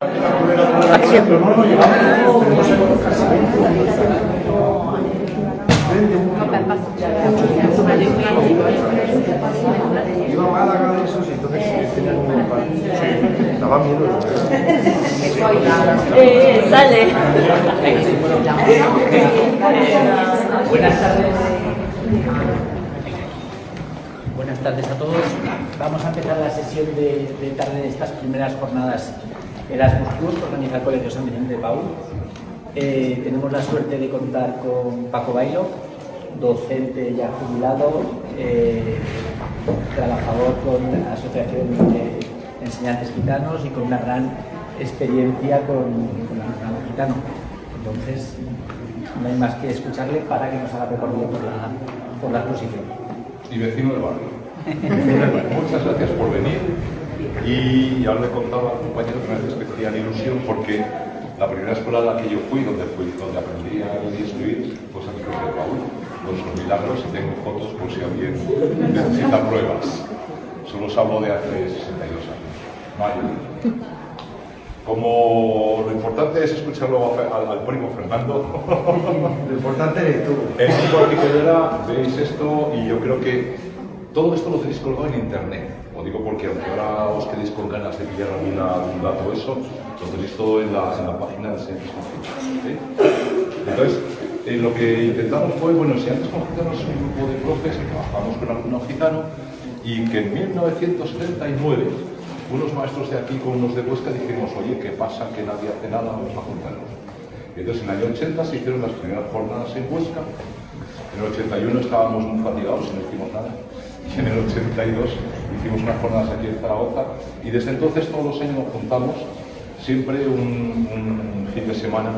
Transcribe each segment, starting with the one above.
Iba a Málaga de esos y entonces tenían un daba miedo. Sale. Buenas tardes. Buenas tardes a todos. Vamos a empezar la sesión de tarde de estas primeras jornadas Erasmus Plus que organiza el Colegio San Vicente de Paúl. Tenemos la suerte de contar con Paco Bailo, docente ya jubilado, trabajador con la Asociación de Enseñantes Gitanos y con una gran experiencia con el alumnado gitano. Entonces, no hay más que escucharle para que nos haga recorrido por la exposición. Y vecino del barrio. Muchas gracias por venir. Y ya le contaba al compañero que me hace especial ilusión porque la primera escuela a la que yo fui, donde aprendí a leer y escribir, fue San Vicente de Paúl, con sus milagros, y tengo fotos por si alguien necesita pruebas. Solo os hablo de hace 62 años, mayo. Como lo importante es escucharlo al primo Fernando. Lo importante eres tú. En mi particular veis esto y yo creo que todo esto lo tenéis colgado en internet. Os digo porque aunque ahora os quedéis con ganas de pillar algún dato o eso, lo tenéis todo en la página de Enseñantes Gitanos. Entonces, lo que intentamos fue, bueno, Enseñantes Gitanos es un grupo de profes que trabajamos con alumno gitano y que en 1979 unos maestros de aquí con unos de Huesca dijimos, oye, ¿qué pasa? Que nadie hace nada, vamos a juntarnos. Y entonces en el año 80 se hicieron las primeras jornadas en Huesca. En el 81 estábamos muy fatigados y no hicimos nada. Y en el 82 hicimos unas jornadas aquí en Zaragoza. Y desde entonces todos los años nos juntamos, siempre un fin de semana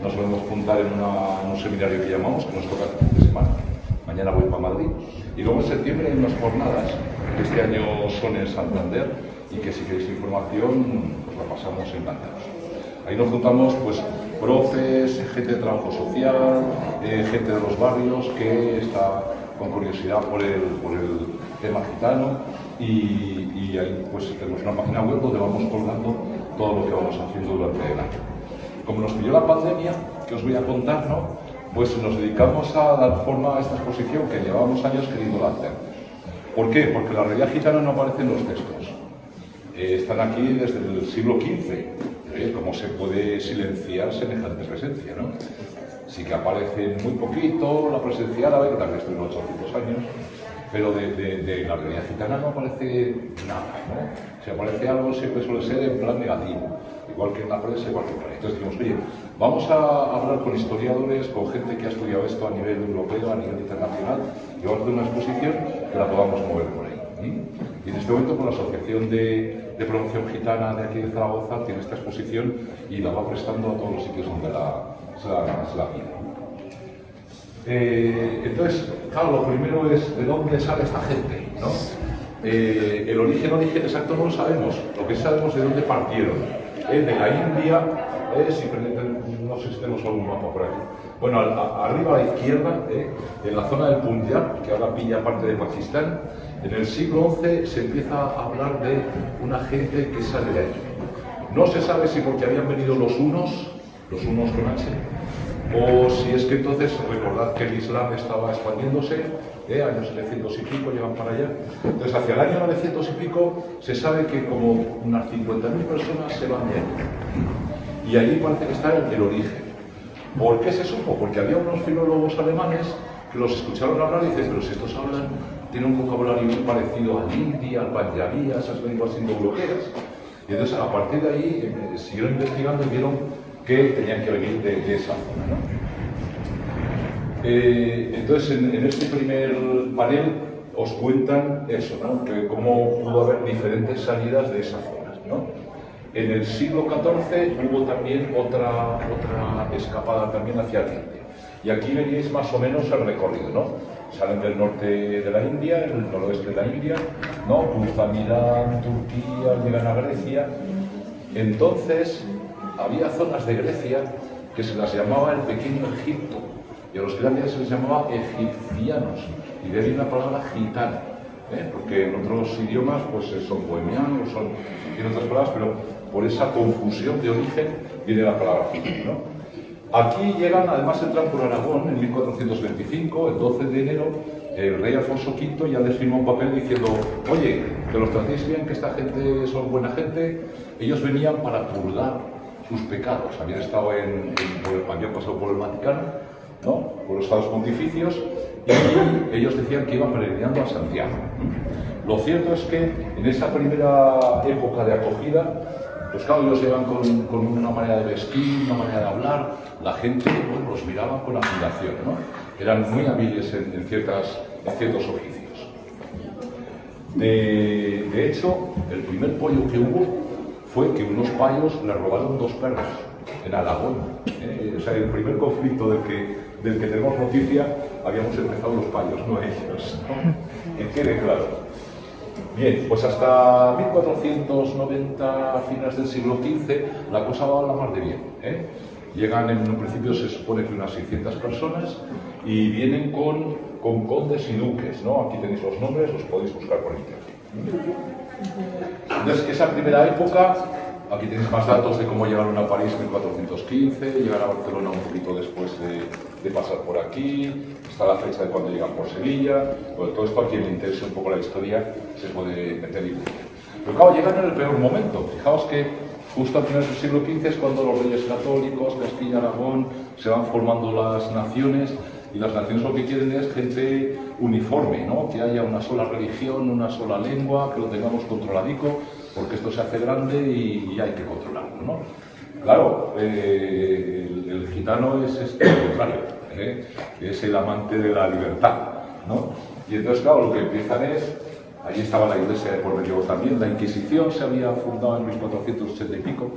nos podemos juntar en un seminario que llamamos, que nos toca el fin de semana. Mañana voy para Madrid. Y luego en septiembre hay unas jornadas, que este año son en Santander, y que si queréis información, pues la pasamos encantados. Ahí nos juntamos, pues, profes, gente de trabajo social, gente de los barrios que está con curiosidad por el tema gitano y ahí pues tenemos una página web donde vamos colgando todo lo que vamos haciendo durante el año. Como nos pilló la pandemia, que os voy a contar, ¿no? Pues nos dedicamos a dar forma a esta exposición que llevábamos años queriendo hacer. ¿Por qué? Porque la realidad gitana no aparece en los textos. Están aquí desde el siglo XV. ¿Cómo se puede silenciar semejante presencia, no? Sí que aparece muy poquito la presencia árabe, que también estuvo en 800 años, pero de la realidad gitana no aparece nada, ¿no? Si aparece algo siempre suele ser en plan negativo, igual que en la prensa, igual que por ahí. Entonces dijimos, oye, vamos a hablar con historiadores, con gente que ha estudiado esto a nivel europeo, a nivel internacional, y vamos a hacer una exposición que la podamos mover por ahí. Y en este momento, con la Asociación de Promoción Gitana de aquí de Zaragoza, tiene esta exposición y la va prestando a todos los sitios donde se la pide. Entonces, claro, lo primero es de dónde sale esta gente, ¿no? El origen exacto no lo sabemos, lo que sabemos es de dónde partieron. De la India, no sé si tenemos algún mapa por aquí. Bueno, arriba a la izquierda, en la zona del Punjab, que ahora pilla parte de Pakistán, en el siglo XI se empieza a hablar de una gente que sale de allí. No se sabe si porque habían venido los unos con H, o si es que entonces, recordad que el Islam estaba expandiéndose, años 700 y pico llevan para allá. Entonces, hacia el año 900 y pico se sabe que como unas 50.000 personas se van de allí. Y ahí parece que está el origen. ¿Por qué se supo? Porque había unos filólogos alemanes que los escucharon hablar y dicen, pero si estos hablan, tienen un vocabulario muy parecido al hindi, al panjabí, a esas lenguas indoeuropeas. Y entonces, a partir de ahí, siguieron investigando y vieron que tenían que venir de esa zona, ¿no? Entonces, en este primer panel os cuentan eso, ¿no? Que cómo pudo haber diferentes salidas de esas zonas, ¿no? En el siglo XIV hubo también otra escapada también hacia el Oriente. Y aquí veréis más o menos el recorrido, ¿no? Salen del norte de la India, el noroeste de la India, ¿no? Cruzan Irán, Turquía, llegan a Grecia. Entonces, había zonas de Grecia que se las llamaba el Pequeño Egipto, y a los grandes se les llamaba egipcianos, y de ahí la palabra gitano, porque en otros idiomas pues son bohemianos, tienen otras palabras, pero por esa confusión de origen, viene la palabra gitano, ¿no? Aquí llegan, además entran por Aragón en 1425, el 12 de enero, el rey Alfonso V ya les firmó un papel diciendo, oye, que los tratéis bien, que esta gente son buena gente. Ellos venían para purgar sus pecados, habían pasado por el Vaticano, ¿no?, por los estados pontificios, y ellos decían que iban peregrinando a Santiago. Lo cierto es que en esa primera época de acogida, pues claro, ellos llevan con una manera de vestir, una manera de hablar, la gente, bueno, los miraba con admiración, ¿no? Eran muy hábiles en ciertos oficios. De hecho, el primer pollo que hubo fue que unos payos le robaron 2 perros en Aragón. O sea, el primer conflicto del que tenemos noticia, habíamos empezado los payos, no ellos, ¿no? Que quede claro. Bien, pues hasta 1490, a finales del siglo XV, la cosa va a la mar de bien, ¿eh? Llegan en un principio, se supone que unas 600 personas, y vienen con condes y duques, ¿no? Aquí tenéis los nombres, los podéis buscar por internet. Entonces, esa primera época, aquí tenéis más datos de cómo llegaron a París en 1415, llegar a Barcelona un poquito después de pasar por aquí, está la fecha de cuando llegan por Sevilla. Bueno, todo esto a quien le interese un poco la historia se puede meter y buscar. Pero claro, llegan en el peor momento. Fijaos que justo a finales del siglo XV es cuando los reyes católicos, Castilla, Aragón, se van formando las naciones, y las naciones lo que quieren es gente uniforme, ¿no? Que haya una sola religión, una sola lengua, que lo tengamos controladico, porque esto se hace grande y hay que controlarlo, ¿no? Claro, el gitano es lo contrario, es el amante de la libertad, ¿no? Y entonces, claro, lo que empiezan es, allí estaba la iglesia de por medio también, la Inquisición se había fundado en 1480 y pico,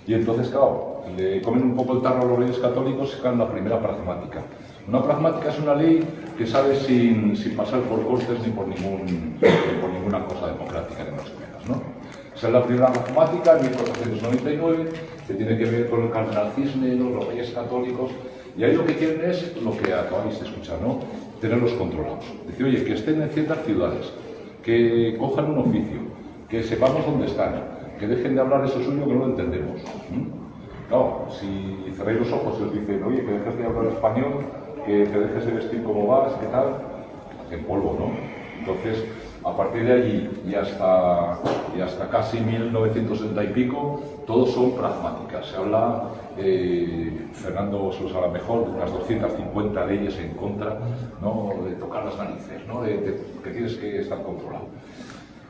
y entonces, claro, le comen un poco el tarro a los reyes católicos y sacan la primera pragmática. Una pragmática es una ley que sale sin pasar por cortes ni por ninguna cosa democrática, ni más o menos, ¿no? Esa es la primera pragmática, en 1499, que tiene que ver con el cardenal Cisneros, los reyes católicos, y ahí lo que quieren es lo que acabáis de escuchar, ¿no? Tenerlos controlados. Decir, oye, que estén en ciertas ciudades, que cojan un oficio, que sepamos dónde están, que dejen de hablar eso suyo que no lo entendemos. Claro, si cerráis los ojos y os dicen, oye, que dejes de hablar español, que dejes de vestir como vas, ¿qué tal? Hacen polvo, ¿no? Entonces, a partir de allí y hasta casi 1970 y pico, todos son pragmáticas. Se habla, Fernando se los habla mejor, de unas 250 leyes en contra, ¿no? De tocar las narices, ¿no? Que tienes que estar controlado.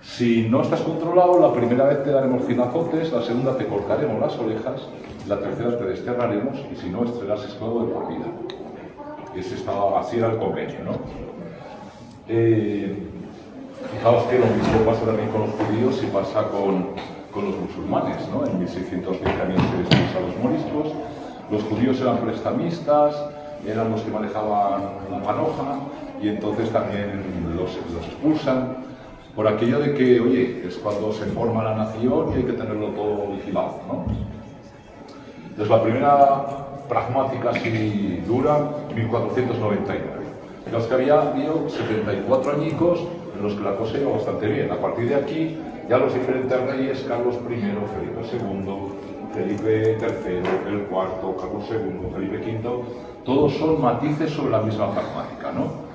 Si no estás controlado, la primera vez te daremos 100 azotes, la segunda te cortaremos las orejas, la tercera te desterraremos, y si no, serás esclavo de por vida. Así era el convenio, ¿no? Fijaos que lo mismo pasa también con los judíos y pasa con los musulmanes, ¿no? En 1620 también se expulsan los moriscos. Los judíos eran prestamistas, eran los que manejaban la panoja, y entonces también los expulsan por aquello de que, oye, es cuando se forma la nación y hay que tenerlo todo vigilado, ¿no? Entonces la primera pragmática así dura, 1499. Los que había habido 74 añicos en los que la cosa iba bastante bien. A partir de aquí, ya los diferentes reyes, Carlos I, Felipe II, Felipe III, el IV, Carlos II, Felipe V, todos son matices sobre la misma pragmática, ¿no?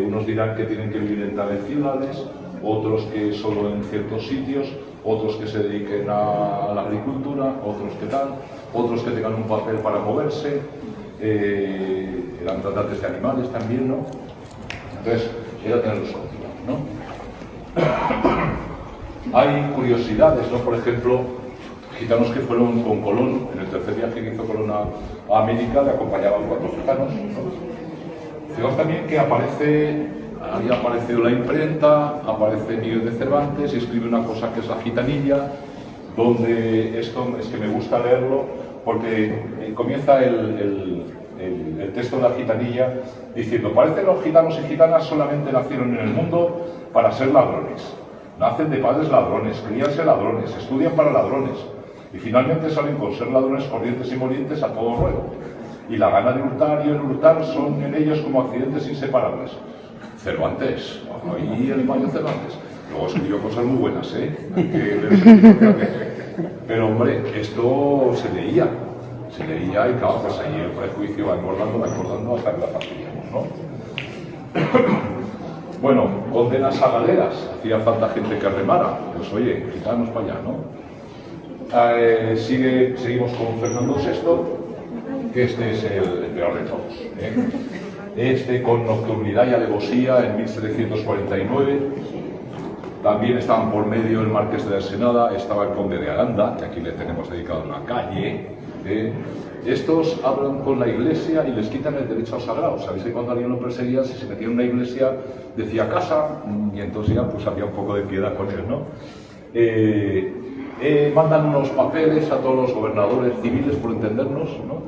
Unos dirán que tienen que vivir en tales ciudades, otros que solo en ciertos sitios, otros que se dediquen a la agricultura, otros que tal, otros que tengan un papel para moverse, eran tratantes de animales también, ¿no? Entonces, era tenerlos controlados, ¿no? Hay curiosidades, ¿no? Por ejemplo, gitanos que fueron con Colón, en el tercer viaje que hizo Colón a América, le acompañaban 4 gitanos, ¿no? Fijaos también que había aparecido la imprenta, aparece Miguel de Cervantes y escribe una cosa que es la gitanilla, donde esto es que me gusta leerlo porque comienza el texto de la gitanilla diciendo: parece que los gitanos y gitanas solamente nacieron en el mundo para ser ladrones. Nacen de padres ladrones, críanse ladrones, estudian para ladrones y finalmente salen con ser ladrones corrientes y molientes a todo ruedo. Y la gana de hurtar y el hurtar son en ellos como accidentes inseparables. Cervantes, ahí el mayo Cervantes. Luego escribió cosas muy buenas, ¿eh? Pero hombre, esto se leía y claro, pues ahí el prejuicio va engordando hasta que la fastidiamos, ¿no? Bueno, condenas a galeras, hacía falta gente que remara, pues oye, gitanos para allá, ¿no? Seguimos con Fernando VI, que este es el peor de todos, ¿eh? Este con nocturnidad y alevosía en 1749, también estaban por medio el marqués de la Ensenada, estaba el conde de Aranda, que aquí le tenemos dedicado una calle, ¿eh? Estos hablan con la iglesia y les quitan el derecho al sagrado. Sabéis que cuando alguien lo perseguía, si se metía en una iglesia, decía casa, y entonces ya pues había un poco de piedad con él, ¿no? Mandan unos papeles a todos los gobernadores civiles, por entendernos, ¿no?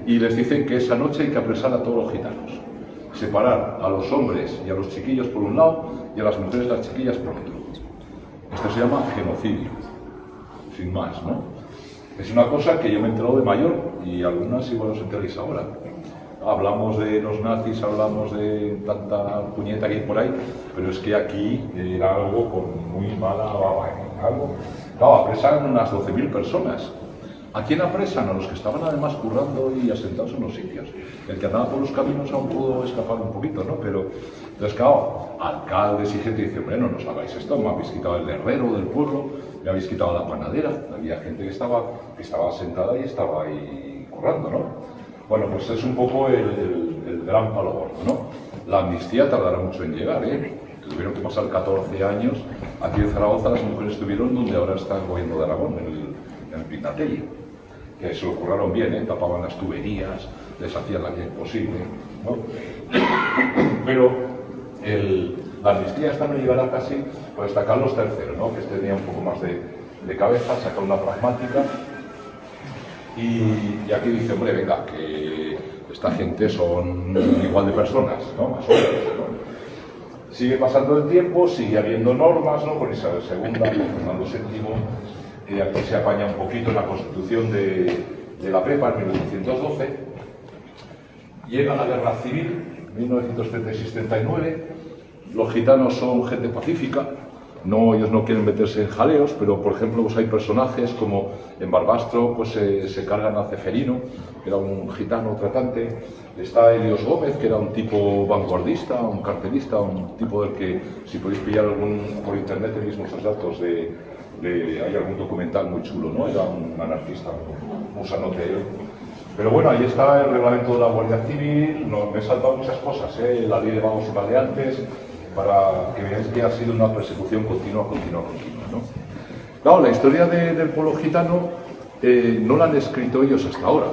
Y les dicen que esa noche hay que apresar a todos los gitanos. Separar a los hombres y a los chiquillos por un lado y a las mujeres y las chiquillas por otro. Esto se llama genocidio, sin más, ¿no? Es una cosa que yo me he enterado de mayor y algunas igual os enteréis ahora. Hablamos de los nazis, hablamos de tanta puñeta que hay por ahí, pero es que aquí era algo con muy mala baba, algo. Claro, apresan unas 12.000 personas. ¿A quién apresan? A los que estaban además currando y asentados en los sitios. El que andaba por los caminos aún pudo escapar un poquito, ¿no? Pero, entonces, claro, alcaldes y gente dice, hombre, no nos hagáis esto, me habéis quitado el herrero del pueblo, me habéis quitado la panadera. Había gente que estaba asentada y estaba ahí currando, ¿no? Bueno, pues es un poco el gran palo gordo, ¿no? La amnistía tardará mucho en llegar, ¿eh? Tuvieron que pasar 14 años. Aquí en Zaragoza las mujeres estuvieron donde ahora está el gobierno de Aragón, en el Pignatelli. Que se lo curraron bien, ¿eh? Tapaban las tuberías, les hacían la vida imposible, ¿no? Pero la amnistía esta no llegará casi pues, hasta Carlos III, ¿no? Que este tenía un poco más de cabeza, saca una pragmática y aquí dice, hombre, venga, que esta gente son igual de personas, ¿no? Más o menos, ¿no? Sigue pasando el tiempo, sigue habiendo normas, ¿no? Con Isabel II, con Fernando VII, aquí se apaña un poquito en la constitución de la Prepa en 1912. Llega la Guerra Civil, 1936-39. Los gitanos son gente pacífica, ellos no quieren meterse en jaleos, pero por ejemplo pues hay personajes como en Barbastro pues se cargan a Ceferino, que era un gitano tratante. Está Helios Gómez, que era un tipo vanguardista, un cartelista, un tipo del que, si podéis pillar por internet tenéis muchos datos hay algún documental muy chulo, ¿no? Era un anarquista, un sanote. Pero bueno, ahí está el reglamento de la Guardia Civil, me he saltado muchas cosas, la ley de vagos y maleantes, para que veáis que ha sido una persecución continua, ¿no? Claro, la historia del pueblo gitano no la han escrito ellos hasta ahora.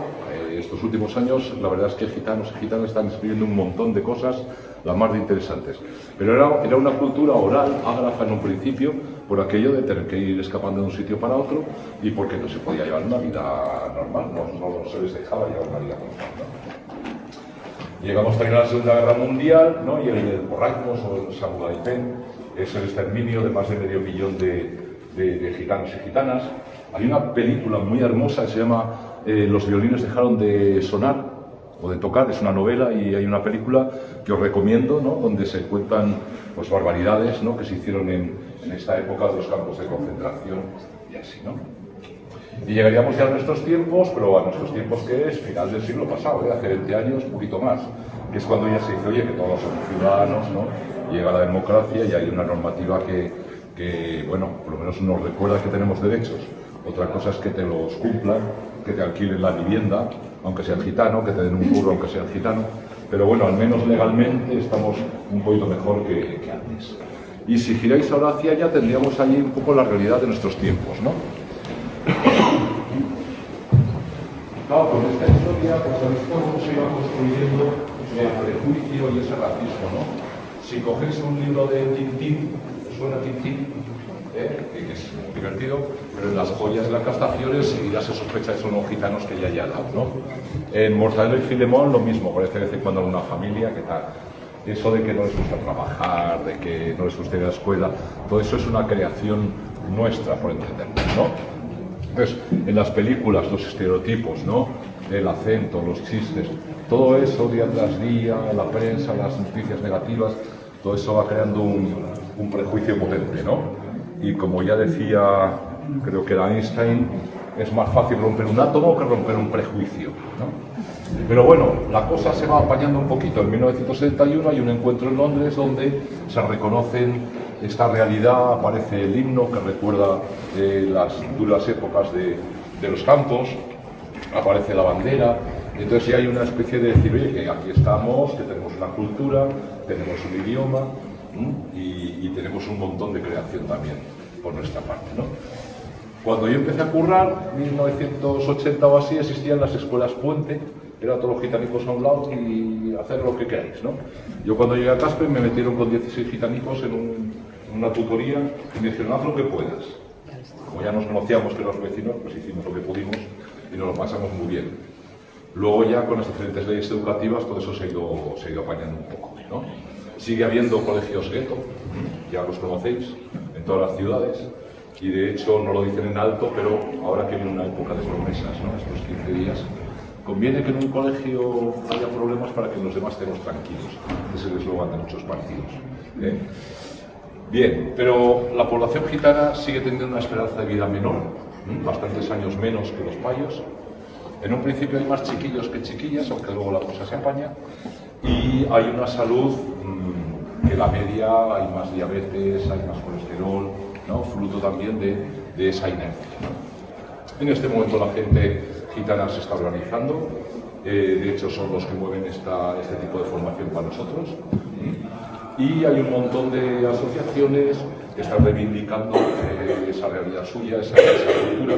Estos últimos años, la verdad es que gitanos y gitanas están escribiendo un montón de cosas, las más interesantes. Pero era una cultura oral, ágrafa en un principio, por aquello de tener que ir escapando de un sitio para otro y porque no se podía llevar una vida normal, no se les dejaba llevar una vida normal, ¿no? Llegamos también a la Segunda Guerra Mundial, ¿no? Y el Porraimos o el Sabugaipén es el exterminio de más de medio millón de gitanos y gitanas. Hay una película muy hermosa que se llama Los violines dejaron de sonar o de tocar, es una novela y hay una película que os recomiendo, ¿no? Donde se cuentan pues, barbaridades, ¿no? Que se hicieron en esta época de los campos de concentración y así, ¿no? Y llegaríamos ya a nuestros tiempos, pero a nuestros tiempos que es final del siglo pasado, hace 20 años, un poquito más, que es cuando ya se dice, oye, que todos somos ciudadanos, ¿no? Llega la democracia y hay una normativa que, bueno, por lo menos nos recuerda que tenemos derechos. Otra cosa es que te los cumplan, que te alquilen la vivienda, aunque seas gitano, que te den un curro, aunque seas gitano. Pero bueno, al menos legalmente estamos un poquito mejor que antes. Y si giráis ahora hacia allá, tendríamos allí un poco la realidad de nuestros tiempos, ¿no? Claro, con esta historia, pues sabéis cómo se iba construyendo el prejuicio y ese racismo, ¿no? Si cogéis un libro de Tintín, ¿os suena Tintín? Que es muy divertido, pero en las joyas de la Castafiore seguirá se sospecha que son los gitanos que ya hay al lado, ¿no? En Mortadelo y Filemón lo mismo, parece de vez en cuando alguna familia que tal. Eso de que no les gusta trabajar, de que no les gusta ir a la escuela, todo eso es una creación nuestra, por entendernos, ¿no? Entonces, en las películas, los estereotipos, ¿no? El acento, los chistes, todo eso día tras día, en la prensa, las noticias negativas, todo eso va creando un prejuicio potente, ¿no? Y como ya decía, creo que era Einstein, es más fácil romper un átomo que romper un prejuicio, ¿no? Pero bueno, la cosa se va apañando un poquito. En 1971 hay un encuentro en Londres donde se reconocen esta realidad, aparece el himno que recuerda las duras épocas de los campos, aparece la bandera, entonces ya hay una especie de decir, oye, que aquí estamos, que tenemos una cultura, tenemos un idioma y tenemos un montón de creación también por nuestra parte, ¿no? Cuando yo empecé a currar, 1980 o así, existían las escuelas puente, era todos los gitanicos a un lado y hacer lo que queráis, ¿no? Yo cuando llegué a Caspe me metieron con 16 gitanicos en una tutoría y me dijeron, haz lo que puedas. Como ya nos conocíamos que los vecinos, pues hicimos lo que pudimos y nos lo pasamos muy bien. Luego ya con las diferentes leyes educativas todo eso se ha ido apañando un poco, ¿no? Sigue habiendo colegios gueto, ya los conocéis, en todas las ciudades. Y de hecho no lo dicen en alto, pero ahora que viene una época de promesas, ¿no? Estos 15 días, conviene que en un colegio haya problemas para que los demás estemos tranquilos. Ese es el eslogan de muchos partidos. Bien, pero la población gitana sigue teniendo una esperanza de vida menor, bastantes años menos que los payos. En un principio hay más chiquillos que chiquillas, aunque luego la cosa se apaña. Y hay una salud que la media, hay más diabetes, hay más colesterol, ¿no? Fruto también de esa inercia, ¿no? En este momento la gente gitana se está organizando, de hecho son los que mueven este tipo de formación para nosotros, y hay un montón de asociaciones que están reivindicando esa realidad suya, esa cultura.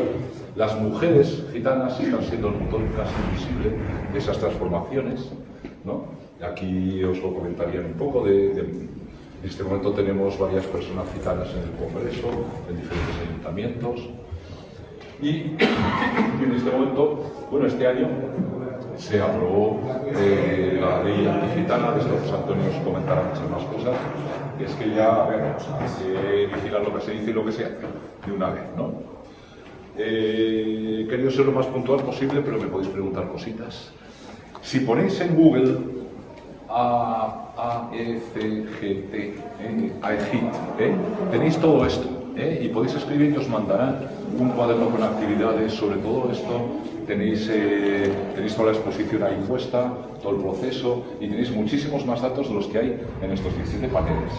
Las mujeres gitanas están siendo el motor casi invisible de esas transformaciones, ¿no? Aquí os lo comentaría un poco en este momento tenemos varias personas gitanas en el Congreso, en diferentes ayuntamientos. Y en este momento, bueno, este año se aprobó la ley antigitana, de esto José Antonio os comentará muchas más cosas, que es que ya, a ver, hay que vigilar lo que se dice y lo que se hace de una vez, ¿no? He querido ser lo más puntual posible, pero me podéis preguntar cositas. Si ponéis en Google AECGT, tenéis todo esto, y podéis escribir y os mandarán un cuaderno con actividades sobre todo esto. Tenéis toda la exposición ahí puesta, todo el proceso, y tenéis muchísimos más datos de los que hay en estos 17 paneles.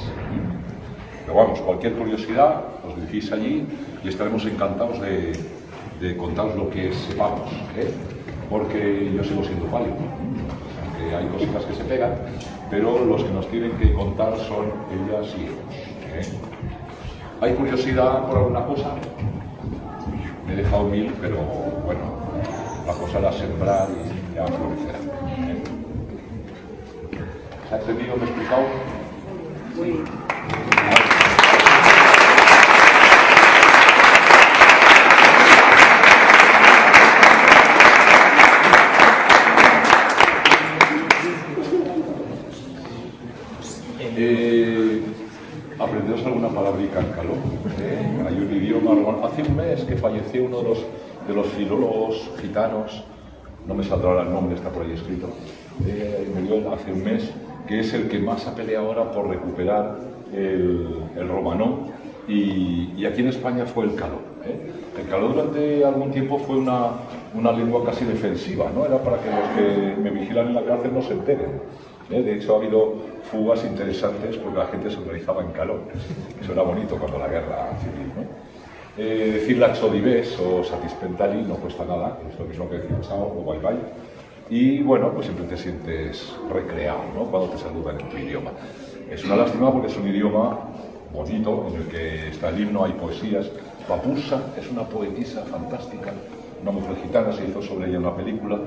Pero vamos, cualquier curiosidad, os dirigís allí y estaremos encantados de contaros lo que sepamos, porque yo sigo siendo pálido, aunque hay cositas que se pegan, pero los que nos tienen que contar son ellas y ellos. ¿Hay curiosidad por alguna cosa? Me he dejado 1000, pero bueno, la cosa era sembrar y ya florecerá. ¿Se ha entendido? ¿Me he explicado? Sí. ¿Aprenderos alguna palabrica en caló? Hay un idioma. Hace un mes que falleció uno de los filólogos gitanos, no me saldrá ahora el nombre, está por ahí escrito, me dio hace un mes, que es el que más ha peleado ahora por recuperar el romanó, y aquí en España fue el caló. El caló durante algún tiempo fue una lengua casi defensiva, ¿no? Era para que los que me vigilan en la cárcel no se enteren. De hecho ha habido fugas interesantes porque la gente se organizaba en caló. Eso era bonito cuando la guerra civil, ¿no? Decir la chodibés o satispentali no cuesta nada, es lo mismo que decir chao o bye bye. Y bueno, pues siempre te sientes recreado, ¿no? Cuando te saludan en tu idioma. Es una lástima porque es un idioma bonito en el que está el himno, hay poesías. Papusa es una poetisa fantástica, una mujer gitana, se hizo sobre ella una película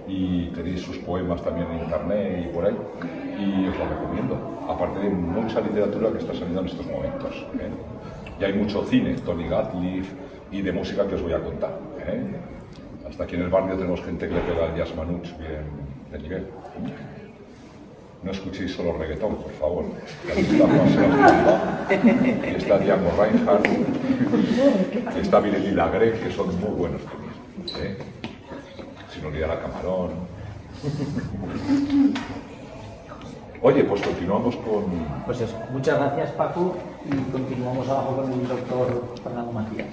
y tenéis sus poemas también en internet y por ahí, y os lo recomiendo, aparte de mucha literatura que está saliendo en estos momentos. Y hay mucho cine, Tony Gatliff, y de música que os voy a contar. Hasta aquí en el barrio tenemos gente que le pega el jazz manouch bien de nivel. No escuchéis solo reggaetón, por favor. Aquí está Juan Sebastián, y está Django Reinhardt, y está Virelli Lagré, que son muy buenos también. Sin olvidar a Camarón. Oye, pues continuamos con... Pues eso, muchas gracias Paco, y continuamos abajo con el doctor Fernando Macías.